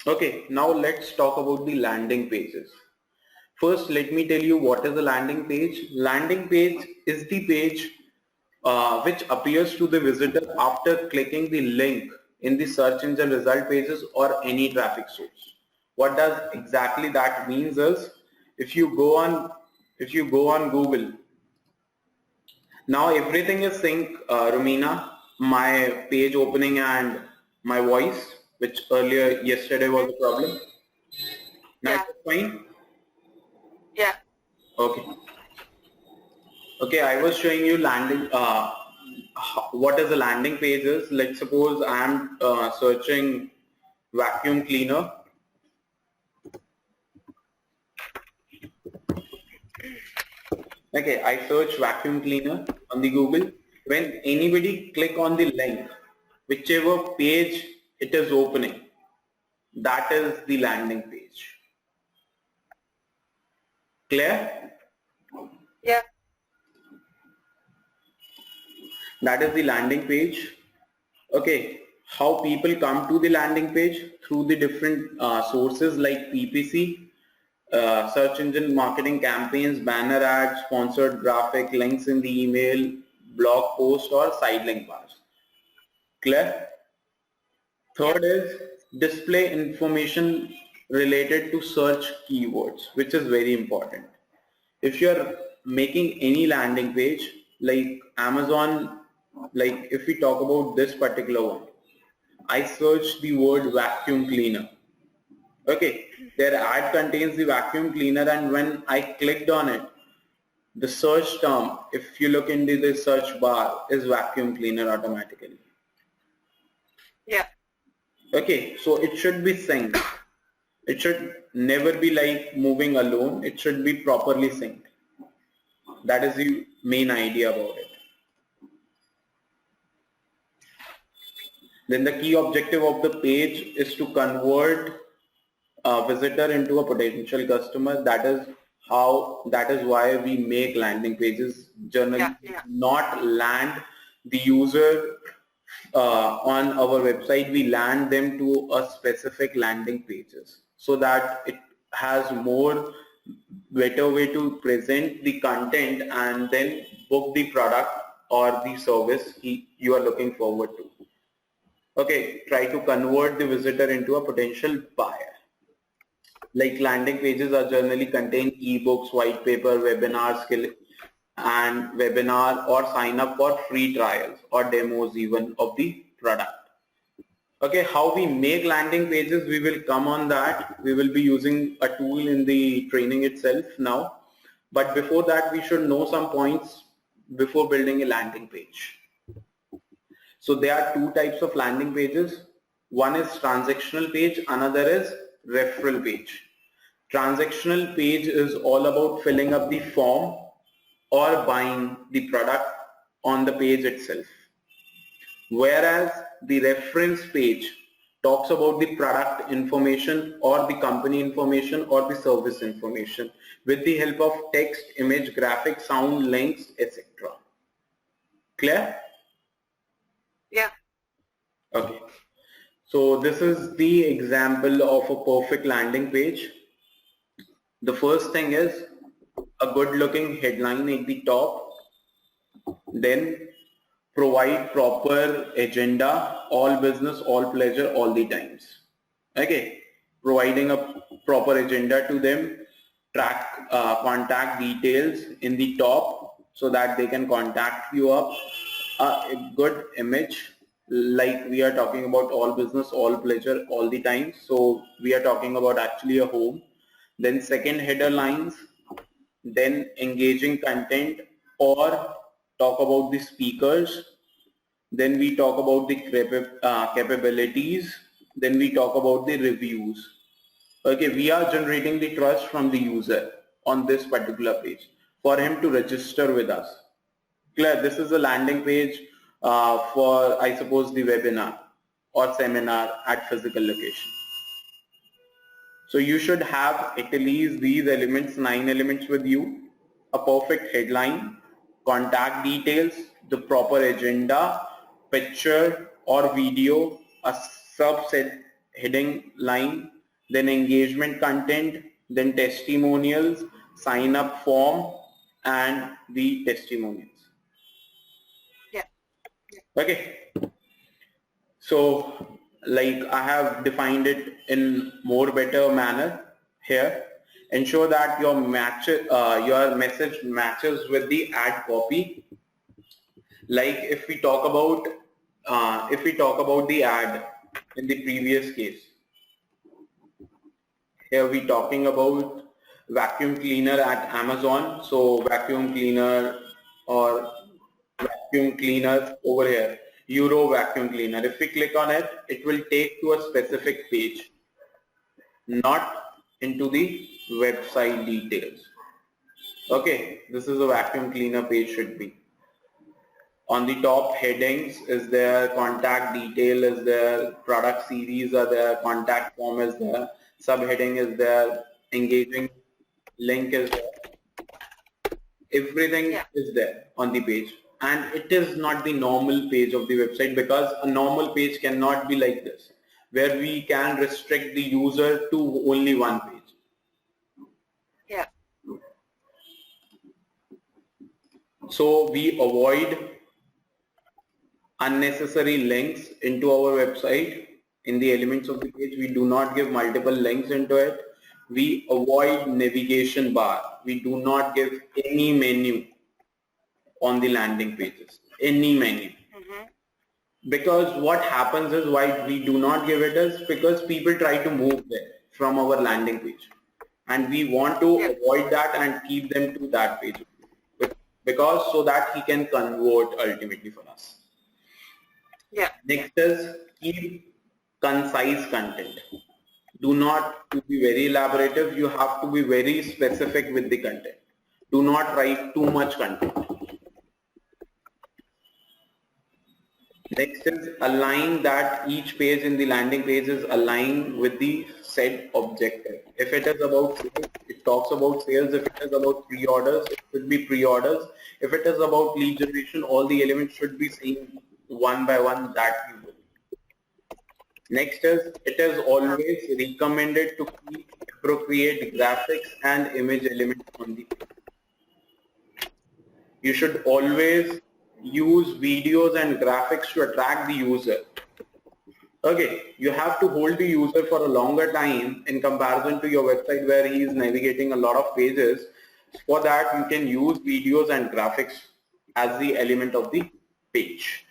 Okay, now let's talk about the landing pages. First, let me tell you what is a landing page. Landing page is the page which appears to the visitor after clicking the link in the search engine result pages or any traffic source. What does exactly that means is if you go on Google, now everything is sync, Romina, my page opening and my voice, which earlier yesterday was a problem. Now Yeah. it's fine. Yeah. Okay. Okay, I was showing you landing, what is a landing page is. Let's suppose I am searching vacuum cleaner. Okay, I search vacuum cleaner on the Google. When anybody click on the link, whichever page it is opening, that is the landing page. Clear? Yeah. That is the landing page. Okay, how people come to the landing page through the different sources like PPC, search engine marketing campaigns, banner ads, sponsored graphic, links in the email, blog post or side link bars. Clear? Yeah. Third is display information related to search keywords, which is very important. If you're making any landing page like Amazon, like if we talk about this particular one, I searched the word vacuum cleaner. Okay, their ad contains the vacuum cleaner and when I clicked on it, the search term, if you look into the search bar, is vacuum cleaner automatically. Yeah. Okay, so it should be synced. It should never be like moving alone. It should be properly synced. That is the main idea about it. Then the key objective of the page is to convert a visitor into a potential customer. That is why we make landing pages. Generally, Yeah. not land the user on our website. We land them to a specific landing pages so that it has more better way to present the content and then book the product or the service you are looking forward to. Okay, try to convert the visitor into a potential buyer. Like landing pages are generally contain ebooks, white paper, webinars, skill and webinar or sign up for free trials or demos even of the product. Okay, how we make landing pages, we will come on that. We will be using a tool in the training itself now. But before that, we should know some points before building a landing page. So there are two types of landing pages. One is transactional page, another is referral page. Transactional page is all about filling up the form or buying the product on the page itself. Whereas the reference page talks about the product information or the company information or the service information with the help of text, image, graphic, sound, links, etc. Clear? Yeah. Okay. So this is the example of a perfect landing page. The first thing is a good looking headline at the top, then provide proper agenda, all business, all pleasure, all the times. Okay, providing a proper agenda to them, track contact details in the top so that they can contact you up, a good image like we are talking about all business, all pleasure, all the time. So we are talking about actually a home. Then second header lines, then engaging content or talk about the speakers, then we talk about the capabilities, then we talk about the reviews. Okay, we are generating the trust from the user on this particular page for him to register with us. Clear, this is a landing page for, I suppose, the webinar or seminar at physical location. So you should have at least these elements, 9 elements with you, a perfect headline, contact details, the proper agenda, picture or video, a subset heading line, then engagement content, then testimonials, sign up form, and the testimonials. Yeah. Okay. So like I have defined it in more better manner here. Ensure that your message matches with the ad copy. Like if we talk about the ad in the previous case, here we talking about vacuum cleaner at Amazon. So vacuum cleaner or vacuum cleaner over here, Euro vacuum cleaner. If we click on it, it will take to a specific page, not into the website details. Okay, this is a vacuum cleaner page should be. On the top, headings is there, contact detail is there, product series are there, contact form is there, subheading is there, engaging link is there. Everything is there on the page, and it is not the normal page of the website, because a normal page cannot be like this, where we can restrict the user to only one page. Yeah. So we avoid unnecessary links into our website. In the elements of the page, we do not give multiple links into it. We avoid navigation bar. We do not give any menu on the landing pages, any menu. Because what happens is, why we do not give it is because people try to move there from our landing page, and we want to avoid that and keep them to that page, because so that he can convert ultimately for us. Yeah. Next is keep concise content. Do not to be very elaborative. You have to be very specific with the content. Do not write too much content. Next is align that each page in the landing page is aligned with the set objective. If it is about sales, it talks about sales. If it is about pre-orders, it should be pre-orders. If it is about lead generation, all the elements should be seen one by one that you do. Next is, it is always recommended to keep appropriate graphics and image elements on the page. You should always use videos and graphics to attract the user. Okay, you have to hold the user for a longer time in comparison to your website where he is navigating a lot of pages. For that, you can use videos and graphics as the element of the page.